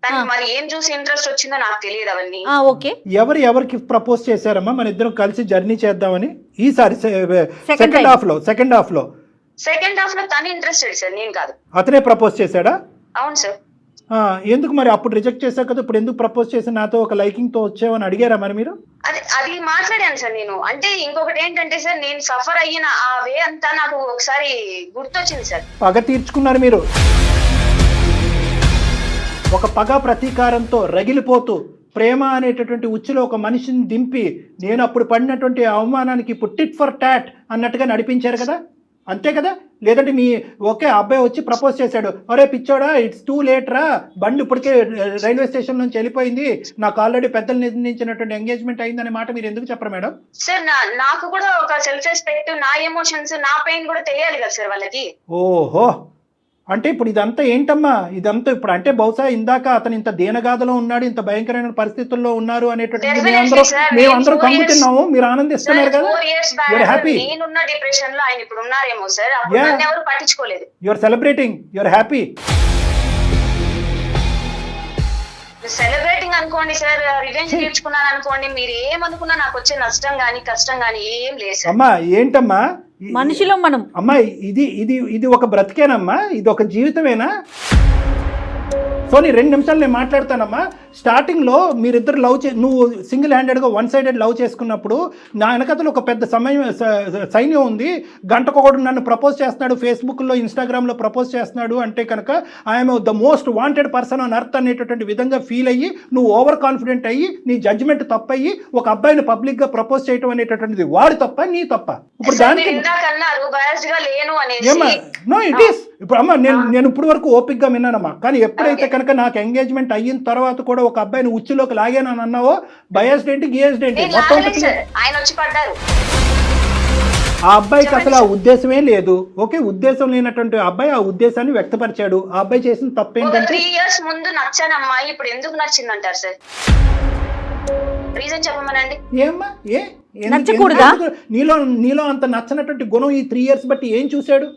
తనకి మరి ఏం చూసి ఇంట్రెస్ట్ వచ్చిందో నాకు తెలియదు అవన్నీ. ఓకే, ఎవరికి ప్రపోజ్ చేశారమ్మా మన ఇద్దరం కలిసి జర్నీ చేద్దామని ఈసారి సెకండ్ హాఫ్ లో సెకండ్ హాఫ్ లో తను ఇంట్రెస్టెడ్ సార్, నేను కాదు. అతనే ప్రపోజ్ చేశాడా? అవును సార్. ఎందుకు మరి అప్పుడు రిజెక్ట్ చేశావు కదా, ఇప్పుడు ఎందుకు ప్రపోజ్ చేసి నాతో ఒక లైకింగ్ తో వచ్చావని అడిగారా మరి మీరు? అది మాట్లాడాను సార్ నేను. అంటే ఇంకొకటి ఏంటంటే సార్, నేను సఫర్ అయిన ఆ వే అంతా నాకు ఒకసారి గుర్తొచ్చింది సార్. పగ తీర్చుకున్నారు మీరు, ఒక పగ ప్రతీకారంతో రగిలిపోతూ ప్రేమ అనేటటువంటి ఉచ్చులో ఒక మనిషిని దింపి నేను అప్పుడు పడినటువంటి అవమానానికి ఇప్పుడు టిట్ ఫర్ టాట్ అన్నట్టుగా నడిపించారు కదా, అంతే కదా? లేదంటే మీ ఒకే అబ్బాయి వచ్చి ప్రపోజ్ చేశాడు, అరే పిచ్చోడా ఇట్స్ టూ లేట్ రా, బండి ఇప్పటికే రైల్వే స్టేషన్ నుంచి వెళ్ళిపోయింది, నాకు ఆల్రెడీ పెద్దలు నిర్ణయించినటువంటి ఎంగేజ్మెంట్ అయిందనే మాట మీరు ఎందుకు చెప్పరు మేడం? సార్ నాకు కూడా ఒక సెల్ఫ్ రెస్పెక్ట్, నా ఎమోషన్స్, నా పెయిన్ కూడా తెలియాలి కదా సార్ వాళ్ళకి. ఓహో, అంటే ఇప్పుడు ఇదంతా ఏంటమ్మా, ఇదంతా ఇప్పుడు అంటే బహుశా ఇందాక అతను ఇంత దీనగాథలో ఉన్నాడు, ఇంత భయంకరమైన పరిస్థితుల్లో ఉన్నారు అనేటటువంటి మేమందరం కమ్ముతున్నాము, మీరు ఆనందిస్తున్నారు కదా, హ్యాపీ. నేనున్న డిప్రెషన్ లో ఆయన ఇప్పుడు ఉన్నారేమో సార్, ఎవరు పట్టించుకోలేదు. You're celebrating, you're happy. Celebrating అనుకోండి సార్, రివెంజ్ తీర్చుకున్నాను అనుకోండి, మీరు ఏమనుకున్నా నాకు వచ్చే నష్టం గానీ కష్టం గానీ ఏం లేదు సార్. అమ్మా ఏంటమ్మా మనిషిలో మనం, అమ్మా ఇది ఇది ఇది ఒక బ్రతికేనమ్మా, ఇది ఒక జీవితమేనా? సో నీ 2 నిమిషాలు నేను మాట్లాడతానమ్మా. స్టార్టింగ్లో మీరిద్దరు నువ్వు సింగిల్ హ్యాండెడ్గా వన్ సైడెడ్ లవ్ చేసుకున్నప్పుడు నా వెనకతలో ఒక పెద్ద సైన్యం ఉంది, గంటకొకడు నన్ను ప్రపోజ్ చేస్తున్నాడు, ఫేస్బుక్లో ఇన్స్టాగ్రామ్లో ప్రపోజ్ చేస్తున్నాడు అంటే కనుక I'm the most wanted person on earth అనేటటువంటి విధంగా ఫీల్ అయ్యి నువ్వు ఓవర్ కాన్ఫిడెంట్ అయ్యి నీ జడ్జిమెంట్ తప్పయ్యి ఒక అబ్బాయిని పబ్లిక్గా ప్రపోజ్ చేయడం అనేటటువంటిది వాడు తప్ప నీ తప్ప? ఇప్పుడు దానికి నో ఇట్ ఈస్. ఇప్పుడు అమ్మ నేను ఇప్పుడు వరకు ఓపిక్గా విన్నానమ్మా, కానీ ఎప్పుడైతే కనుక నాకు ఎంగేజ్మెంట్ అయిన తర్వాత కూడా ఒక అబ్బాయిని ఉచ్చులోకి లాగానని అన్నావో బయాస్డ్ ఏంటి గియాస్డ్ ఏంటి మొత్తం ఆ అబ్బాయికి అసలు ఆ ఉద్దేశమే లేదు. ఓకే, ఉద్దేశం లేనటువంటి అబ్బాయి ఆ ఉద్దేశాన్ని వ్యక్తపరిచాడు. ఆ అబ్బాయి చేసిన తప్పేంటంటే 3 years ముందు నచ్చాను అమ్మాయి, ఇప్పుడు ఎందుకు నచ్చిందంటారు సార్? రీజన్ చెప్పమనండి. ఏమ్మా నీలో అంత నచ్చనటువంటి గుణం ఈ 3 years బట్టి ఏం చూశాడు?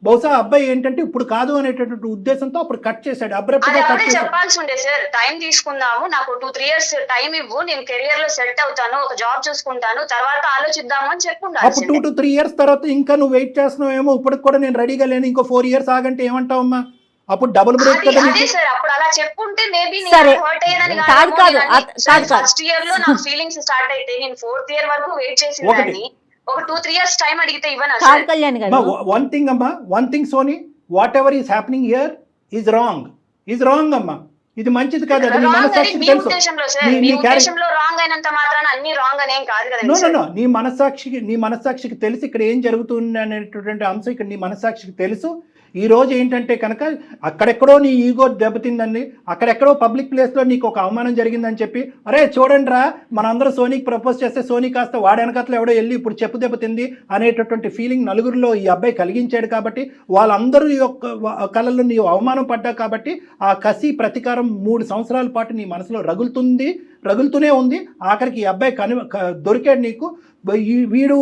బహుశా అబ్బాయి ఏంటంటే ఇప్పుడు కాదు అనేటటువంటి ఉద్దేశంతో అప్పుడు కట్ చేశాడు, అబ్రప్ట్గా కట్ చేశాడు. చెప్పాల్సి ఉండే సార్, టైం తీసుకుందాము, నాకు 2-3 years టైం ఇవ్వు, నేను కెరియర్ లో సెట్ అవుతాను, ఒక జాబ్ చూసుకుంటాను, తర్వాత ఆలోచిద్దాము అని చెప్పుకుంటా. అప్పుడు 2 to 3 years తర్వాత ఇంకా నువ్వు వెయిట్ చేస్తున్నావేమో, ఇప్పటికి కూడా నేను రెడీగా లేను, ఇంకో 4 years ఆగంటే ఏమంటావమ్మా? అప్పుడు డబుల్ బ్రేక్ కదా సార్. అప్పుడు అలా చెప్పుంటే మేబీ ఫస్ట్ ఇయర్ లో నాకు ఫీలింగ్స్ స్టార్ట్ అయితే నేను 4th year వరకు వెయిట్ చేసేదాన్ని. ఒక 2-3 years టైం అడిగితే ఇవ్వను. One thing Sony, whatever is happening here is wrong అమ్మా, ఇది మంచిది కాదు. అది నీ మనసాక్షికి తెలుసు. నీ మనసాక్షికి తెలిసి ఇక్కడ ఏం జరుగుతుంది అనేటువంటి అంశం ఇక్కడ నీ మనసాక్షికి తెలుసు. ఈ రోజు ఏంటంటే కనుక అక్కడెక్కడో నీ ఈగో దెబ్బతిందండి, అక్కడెక్కడో పబ్లిక్ ప్లేస్లో నీకు ఒక అవమానం జరిగిందని చెప్పి అరే చూడండి రా మనందరూ సోనీకి ప్రపోజ్ చేస్తే సోనీ కాస్త వాడి వెనకట్లో ఎవడో వెళ్ళి ఇప్పుడు చెప్పు దెబ్బతింది అనేటటువంటి ఫీలింగ్ నలుగురిలో ఈ అబ్బాయి కలిగించాడు కాబట్టి వాళ్ళందరూ యొక్క కళల్లో నీ అవమానం పడ్డా కాబట్టి ఆ కసి ప్రతీకారం 3 సంవత్సరాల పాటు నీ మనసులో రగులుతూనే ఉంది. ఆఖరికి ఈ అబ్బాయి దొరికాడు నీకు. వీడు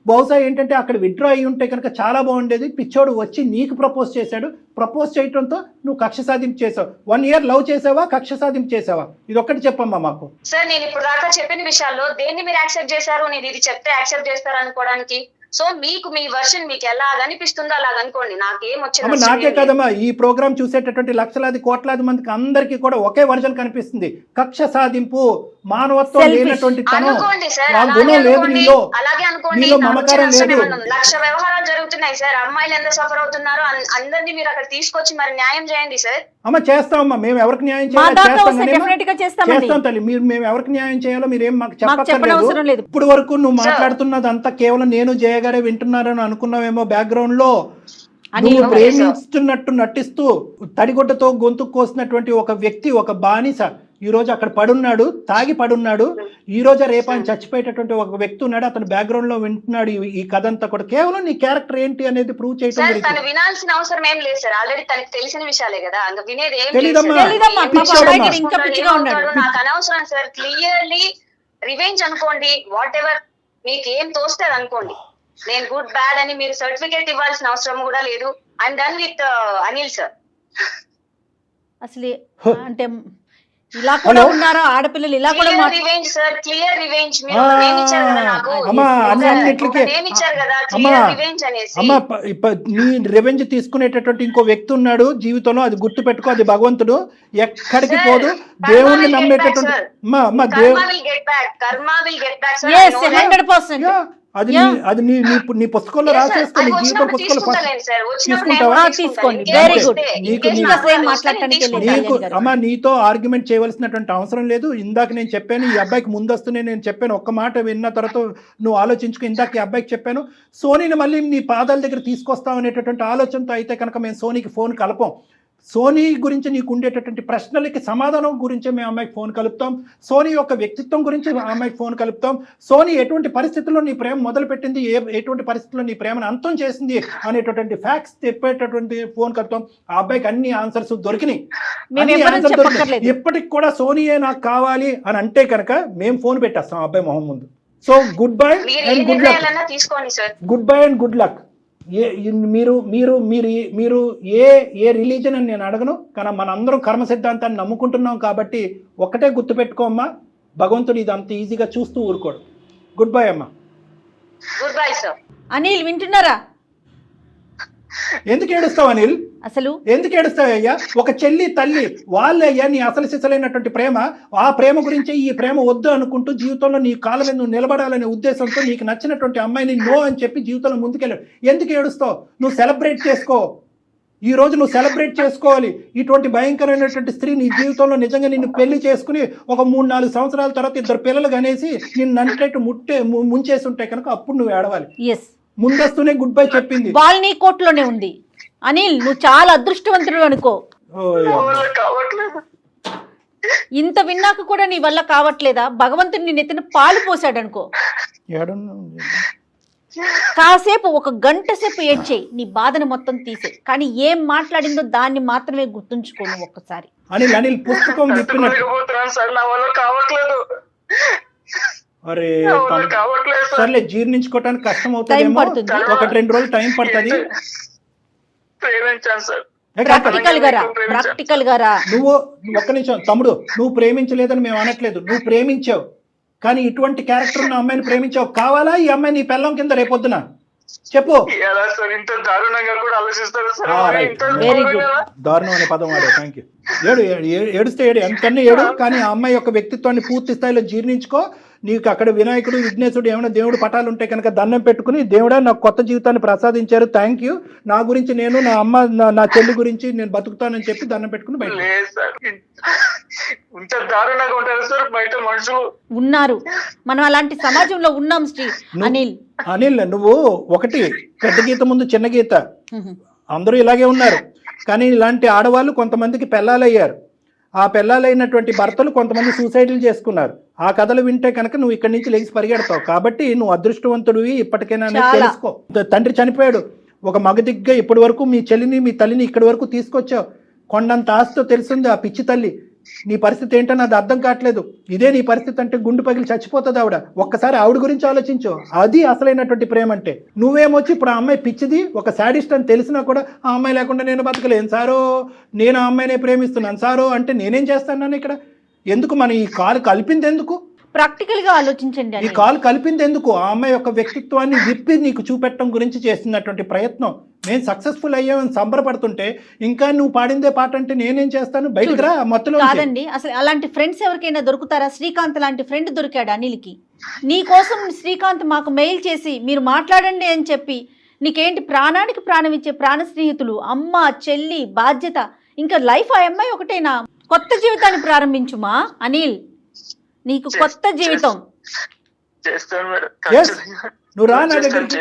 బహుశా ఏంటంటే అక్కడ విత్డ్రా అయ్యి ఉంటే కనుక చాలా బాగుండేది. పిచ్చోడు వచ్చి నీకు ప్రపోజ్ చేశాడు, ప్రపోజ్ చేయడంతో నువ్వు కక్ష సాధింపు చేసావు. 1 year లవ్ చేసావా, కక్ష సాధింపు చేసావా? ఇది ఒక్కటి చెప్పమ్మా మాకు. సార్ నేను ఇప్పుడు దాకా చెప్పిన విషయాల్లో దేన్ని మీరు యాక్సెప్ట్ చేశారు? నేను ఇది చెప్తే యాక్సెప్ట్ చేస్తారు అనుకోవడానికి. సో మీకు మీ వర్షన్ మీకు ఎలా అనిపిస్తుందో అలాగ అనుకోండి, నాకేం వచ్చింది. నాకే కదమ్మా, ఈ ప్రోగ్రామ్ చూసేటటువంటి లక్షలాది కోట్లాది మందికి అందరికీ కూడా ఒకే వర్షన్ కనిపిస్తుంది. కక్ష సాధింపు, మానవత్వం లేనటువంటి గుణం లేదు నీలో, నీలో మమకారం లేదు. లక్ష వ్యవహారాలు జరుగుతున్నాయి సార్, అమ్మాయిలు ఎంత సఫర్ అవుతున్నారో అందరినీ మీరు అక్కడ తీసుకొచ్చి మరి న్యాయం చేయండి సార్. అమ్మ చేస్తామమ్మా, మేము ఎవరికి న్యాయం చేయాలో చేస్తాం తల్లి. మేము ఎవరికి న్యాయం చేయాలో మీరేం మాకు చెప్పక్కర్లేదు. ఇప్పుడు వరకు నువ్వు మాట్లాడుతున్నదంతా కేవలం నేను జయగారే వింటున్నారని అనుకున్నావేమో బ్యాక్గ్రౌండ్ లో. నువ్వు ప్రేమిస్తున్నట్టు నటిస్తూ తడిగొడ్డతో గొంతు కోసినటువంటి ఒక వ్యక్తి, ఒక బానిస ఈ రోజు అక్కడ పడున్నాడు, తాగి పడున్నాడు. ఈ రోజు రేపు ఆయన చచ్చిపోయేటటువంటి ఒక వ్యక్తి ఉన్నాడు, అతను బ్యాక్గ్రౌండ్ లో వింటున్నాడు ఈ కథ అంతా కూడా. కేవలం నీ క్యారెక్టర్ ఏంటి అనేది ప్రూవ్ చేయడం. తను వినాల్సిన అవసరం ఏం లేదు సార్, ఆల్రెడీ తనకి తెలిసిన విషయాలే కదా, వినేది ఏం నాకు అనవసరం సార్. క్లియర్లీ రివెంజ్ అనుకోండి, వాట్ ఎవర్ మీకు ఏం తోస్తుంది అనుకోండి. నేను గుడ్ బ్యాడ్ అని మీరు సర్టిఫికేట్ ఇవ్వాల్సిన అవసరం కూడా లేదు. I'm done with Anil sir. అసలు అంటే ఇలా కూడా ఉన్నారా ఆడపిల్లలు, ఇలా కూడా clear revenge sir, clear revenge. మీరు నేమ్ ఇచ్చారు కదా నాకు, అమ్మా అన్నిటికీ నేమ్ ఇచ్చారు కదా అమ్మా క్లియర్ రివెంజ్ అనేసి. అమ్మా నీ రివెంజ్ తీసుకునేటటువంటి ఇంకో వ్యక్తి ఉన్నాడు జీవితంలో, అది గుర్తు పెట్టుకో. అది భగవంతుడు, ఎక్కడికి పోదు. దేవుణ్ణి నమ్మేటటువంటి అమ్మా అమ్మా కర్మ విల్ గెట్ బ్యాక్, కర్మ will get back sir. yes 100%. అది అది నీ పుస్తకంలో రాసేసుకో, నీ జీవిత పుస్తకంలో తీసుకుంటావా? తీసుకోండి. Very good. నీకు అమ్మా నీతో ఆర్గ్యుమెంట్ చేయవలసినటువంటి అవసరం లేదు. ఇందాక నేను చెప్పాను, ఈ అబ్బాయికి ముందస్తునే నేను చెప్పాను. ఒక్క మాట విన్న తర్వాత నువ్వు ఆలోచించుకో. ఇందాక ఈ అబ్బాయికి చెప్పాను, సోనీని మళ్ళీ నీ పాదాల దగ్గర తీసుకొస్తాం అనేటటువంటి ఆలోచనతో అయితే కనుక మేము సోనీకి ఫోన్ కలపం. సోనీ గురించి నీకు ఉండేటటువంటి ప్రశ్నలకి సమాధానం గురించి మేము అమ్మాయికి ఫోన్ కలుపుతాం. సోనీ యొక్క వ్యక్తిత్వం గురించి అమ్మాయికి ఫోన్ కలుపుతాం. సోనీ ఎటువంటి పరిస్థితుల్లో నీ ప్రేమ మొదలుపెట్టింది, ఎటువంటి పరిస్థితుల్లో నీ ప్రేమను అంతం చేసింది అనేటటువంటి ఫ్యాక్ట్స్ చెప్పేటటువంటి ఫోన్ కలుపుతాం. ఆ అబ్బాయికి అన్ని ఆన్సర్స్ దొరికినాయి. ఇప్పటికి కూడా సోనీయే నాకు కావాలి అని అంటే కనుక మేము ఫోన్ పెట్టేస్తాం ఆ అబ్బాయి మొహం ముందు. So good bye and good luck. Good bye and good luck. మీరు మీరు మీరు మీరు ఏ రిలీజన్ అని నేను అడగను, కానీ మనందరం కర్మ సిద్ధాంతాన్ని నమ్ముకుంటున్నాం కాబట్టి ఒక్కటే గుర్తుపెట్టుకోమ్మా, భగవంతుడు ఇది అంత ఈజీగా చూస్తూ ఊరుకోడు. గుడ్ బై అమ్మా. Good bye sir. అనిల్ వింటున్నారా? ఎందుకు ఏడుస్తావు అనిల్? అసలు ఎందుకు ఏడుస్తావయ్యా? ఒక చెల్లి తల్లి వాళ్ళయ్యా నీ అసలు సిసలైనటువంటి ప్రేమ. ఆ ప్రేమ గురించి ఈ ప్రేమ వద్దు అనుకుంటూ జీవితంలో నీ కాళ్ళ మీద నువ్వు నిలబడాలనే ఉద్దేశంతో నీకు నచ్చినటువంటి అమ్మాయిని నో అని చెప్పి జీవితంలో ముందుకెళ్ళావు. ఎందుకు ఏడుస్తావు? నువ్వు సెలబ్రేట్ చేసుకో. ఈ రోజు నువ్వు సెలబ్రేట్ చేసుకోవాలి. ఇటువంటి భయంకరమైనటువంటి స్త్రీ నీ జీవితంలో నిజంగా నిన్ను పెళ్లి చేసుకుని ఒక 3-4 సంవత్సరాల తర్వాత 2 పిల్లలు కనేసి నిన్ను అంటేట్టు ముంచేసి ఉంటే కనుక అప్పుడు నువ్వు ఏడవాలి. ముందస్తునే గుడ్ బై చెప్పింది. బాల్ నీ కోర్టులోనే ఉంది. అనిల్ నువ్వు చాలా అదృష్టవంతుడు అనుకో. ఇంత విన్నాక కూడా నీ వల్ల కావట్లేదా? భగవంతుడు నీ నెత్తిన పాలు పోసాడు అనుకో. కాసేపు 1 గంట సేపు ఏడ్చేయి, నీ బాధను మొత్తం తీసే. కానీ ఏం మాట్లాడిందో దాన్ని మాత్రమే గుర్తుంచుకోను ఒక్కసారి. అనిల్ పుస్తకం అరే సర్లే, జీర్ణించుకోవటానికి కష్టం అవుతుంది, 1-2 రోజులు టైం పడుతుంది. ప్రాక్టికల్ గా రా. నువ్వు ఒక్క నిమిషం తమ్ముడు, నువ్వు ప్రేమించలేదని మేము అనట్లేదు, నువ్వు ప్రేమించావు. కానీ ఇటువంటి క్యారెక్టర్ ఉన్న అమ్మాయిని ప్రేమించావు. కావాలా ఈ అమ్మాయి నీ పెళ్ళం కింద రేపొద్దున? చెప్పు. Very good. దారుణం అనే పదం వాడు. Thank you. ఏడుస్తే ఎంతన్నీ ఏడు, కానీ ఆ అమ్మాయి యొక్క వ్యక్తిత్వాన్ని పూర్తి స్థాయిలో జీర్ణించుకో. నీకు అక్కడ వినాయకుడు విఘ్నేశుడు ఏమైనా దేవుడు పటాలు ఉంటే కనుక దండం పెట్టుకుని, దేవుడా నాకు కొత్త జీవితాన్ని ప్రసాదించారు, థ్యాంక్ యూ, నా గురించి నేను నా అమ్మ నా చెల్లి గురించి నేను బతుకుతానని చెప్పి దండం పెట్టుకుని బయట ఉన్నారు. మనం అలాంటి సమాజంలో ఉన్నాం శ్రీ. అనిల్ నువ్వు ఒకటి పెద్ద గీత ముందు చిన్న గీత, అందరూ ఇలాగే ఉన్నారు. కానీ ఇలాంటి ఆడవాళ్ళు కొంతమందికి పెళ్ళాలయ్యారు. ఆ పెళ్ళాలైనటువంటి భర్తలు కొంతమంది సూసైడ్లు చేసుకున్నారు. ఆ కథలు వింటే కనుక నువ్వు ఇక్కడి నుంచి లేచి పరిగెడతావు. కాబట్టి నువ్వు అదృష్టవంతుడివి ఇప్పటికైనా తెలుసుకో. తండ్రి చనిపోయాడు, ఒక మగదిగ్గా ఇప్పటి వరకు మీ చెల్లిని మీ తల్లిని ఇక్కడి వరకు తీసుకొచ్చావు. కొండంత ఆస్తితో తెలిసింది ఆ పిచ్చి తల్లి. నీ పరిస్థితి ఏంటని అది అర్థం కావట్లేదు. ఇదే నీ పరిస్థితి అంటే గుండు పగిలి చచ్చిపోతుంది ఆవిడ. ఒక్కసారి ఆవిడ గురించి ఆలోచించు. అది అసలైనటువంటి ప్రేమ అంటే. నువ్వేమొచ్చి ఇప్పుడు ఆ అమ్మాయి పిచ్చిది, ఒక శాడిస్ట్ అని తెలిసినా కూడా ఆ అమ్మాయి లేకుండా నేను బతకలేను సారో, నేను ఆ అమ్మాయినే ప్రేమిస్తున్నాను సారో అంటే నేనేం చేస్తాను ఇక్కడ? ఎందుకు మనం ఈ కాలు కలిపింది ఎందుకు? ప్రాక్టికల్ గా ఆలోచించండి. ఈ కాలు కలిపింది ఎందుకు? ఆ అమ్మాయి యొక్క వ్యక్తిత్వాన్ని విప్పి నీకు చూపెట్టడం గురించి చేస్తున్నటువంటి ప్రయత్నం. నేను సక్సెస్ఫుల్ అయ్యామని సంబరపడుతుంటే ఇంకా నువ్వు పాడిందే పాట అంటే నేనేం చేస్తాను? బయటకు రా మొత్తంలో. కాదండి, అసలు అలాంటి ఫ్రెండ్స్ ఎవరికైనా దొరుకుతారా? శ్రీకాంత్ లాంటి ఫ్రెండ్ దొరికాడు అనిల్కి. నీ కోసం శ్రీకాంత్ మాకు మెయిల్ చేసి మీరు మాట్లాడండి అని చెప్పి, నీకేంటి ప్రాణానికి ప్రాణం ఇచ్చే ప్రాణ స్నేహితులు, అమ్మ చెల్లి బాధ్యత, ఇంకా లైఫ్ ఆ అమ్మాయి ఒకటేనా? కొత్త జీవితాన్ని ప్రారంభించుమా అనిల్, నీకు కొత్త జీవితం. నువ్వు రా నా దగ్గరికి.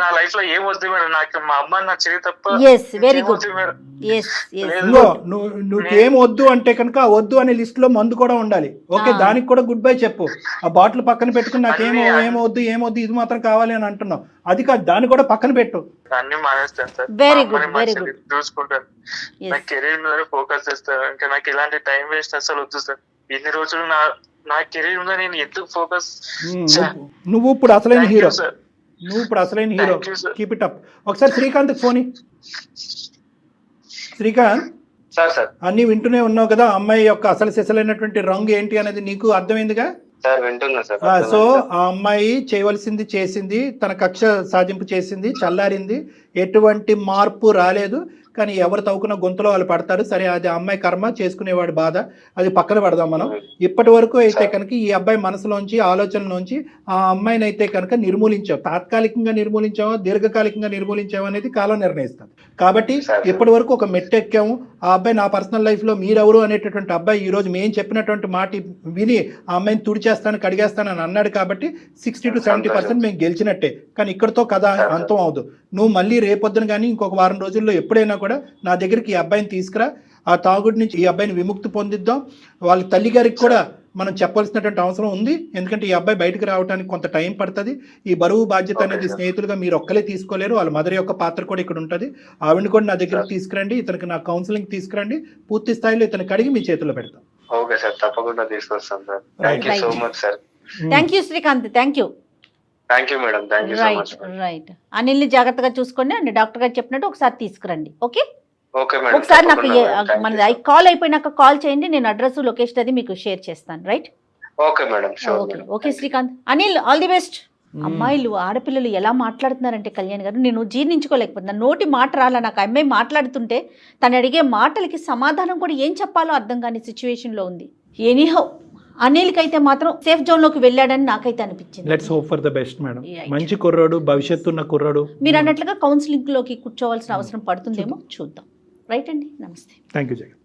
నా లైఫ్ లో ఏం వద్దు మేడం, నాకు మా అమ్మ నా చెల్లి తప్ప. Very good. నువ్వేం వద్దు అంటే కనుక వద్దు అనే లిస్ట్ లో మందు కూడా ఉండాలి. ఓకే, దానికి కూడా గుడ్ బై చెప్పు. ఆ బాటిల్ పక్కన పెట్టుకుని నాకేమో ఏమొద్దు ఇది మాత్రం కావాలి అని అంటున్నావు. అది కాదు, దాన్ని కూడా పక్కన పెట్టు. అన్ని మానేస్తాను sir. Very good, very good. చూసుకుంటాను, నా కెరీర్ మీద ఫోకస్ చేస్తాను. ఇంకా నాకు ఇలాంటి టైం వేస్ట్ అసలు వద్దు సార్. ఇన్ని రోజులు నా కెరీర్ మీద నేను ఎందుకు ఫోకస్. నువ్వు ఇప్పుడు అసలైన హీరో, నువ్వు ఇప్పుడు అసలైన హీరో. Keep it up. ఒకసారి శ్రీకాంత్ ఫోన్. శ్రీకాంత్ సార్ అన్ని వింటూనే ఉన్నావు కదా, అమ్మాయి యొక్క అసలు సిసలైనటువంటి రంగు ఏంటి అనేది నీకు అర్థమైందిగా. సార్ వింటున్నా సార్. సో ఆ అమ్మాయి చేయవలసింది చేసింది, తన కక్ష సాధింపు చేసింది, చల్లారింది, ఎటువంటి మార్పు రాలేదు. కానీ ఎవరు తవ్వుకున్న గొంతులో వాళ్ళు పడతారు. సరే, అది ఆ అమ్మాయి కర్మ, చేసుకునేవాడి బాధ, అది పక్కన పడదాం మనం. ఇప్పటి వరకు అయితే కనుక ఈ అబ్బాయి మనసులోంచి, ఆలోచనలోంచి ఆ అమ్మాయిని అయితే కనుక నిర్మూలించావు. తాత్కాలికంగా నిర్మూలించావా, దీర్ఘకాలికంగా నిర్మూలించావా అనేది కాలం నిర్ణయిస్తుంది. కాబట్టి ఇప్పటి వరకు ఒక మెట్టెక్కాము. ఆ అబ్బాయి నా పర్సనల్ లైఫ్లో మీరెవరు అనేటటువంటి అబ్బాయి ఈ రోజు మేము చెప్పినటువంటి మాట విని ఆ అమ్మాయిని తుడిచేస్తాను, కడిగేస్తానని అన్నాడు. కాబట్టి 60 to 70% మేము గెలిచినట్టే. కానీ ఇక్కడతో కథ అంతం అవదు. నువ్వు మళ్ళీ రేపొద్దున కానీ ఇంకొక వారం రోజుల్లో ఎప్పుడైనా కూడా నా దగ్గరికి ఈ అబ్బాయిని తీసుకురా. ఆ తాగుడి నుంచి ఈ అబ్బాయిని విముక్తి పొందిద్దాం. వాళ్ళ తల్లి గారికి కూడా మనం చెప్పాల్సినటువంటి అవసరం ఉంది. ఎందుకంటే ఈ అబ్బాయి బయటకు రావడానికి కొంత టైం పడుతుంది. ఈ బరువు బాధ్యత అనేది స్నేహితులుగా మీరు ఒక్కలే తీసుకోలేరు. వాళ్ళ మదర్ యొక్క పాత్ర కూడా ఇక్కడ ఉంటుంది. ఆవిడని కూడా నా దగ్గరికి తీసుకురండి, ఇతనికి నా కౌన్సిలింగ్ తీసుకురండి. పూర్తి స్థాయిలో ఇతను కడిగి మీ చేతిలో పెడతాం. ఓకే సార్, తప్పకుండా తీసుకొస్తాం sir. Thank you so much sir. Thank you Srikanth, thank you. Thank you madam, thank you so much. Right. అనిల్ని జాగ్రత్తగా చూసుకోండి అండి. డాక్టర్ గారు చెప్పినట్టు ఒకసారి తీసుకురండి. Okay, okay madam. ఒకసారి నాకు మనది కాల్ అయిపోయినాక కాల్ చేయండి. నేను అడ్రస్, లొకేషన్ అది మీకు షేర్ చేస్తాను. Right. Okay madam, okay okay Srikanth. Anil, all the best. అమ్మాయిలు, ఆడపిల్లలు ఎలా మాట్లాడుతున్నారంటే కళ్యాణ్ గారు, నేను జీర్ణించుకోలేకపోతున్నా. నోటి మాట రాలా నాకు. అమ్మాయి మాట్లాడుతుంటే తను అడిగే మాటలకి సమాధానం కూడా ఏం చెప్పాలో అర్థం కాని సిచ్యువేషన్లో ఉంది. ఎనీహౌ, అనిల్కి అయితే మాత్రం సేఫ్ జోన్లోకి వెళ్ళాడని నాకైతే అనిపించింది. Let's hope for the best madam. మంచి కుర్రాడు, భవిష్యత్తు ఉన్న కుర్రాడు. మీరు అన్నట్లుగా కౌన్సిలింగ్లోకి కూర్చోవాల్సిన అవసరం పడుతుందేమో చూద్దాం. రైట్ అండి, నమస్తే. Thank you Jagan.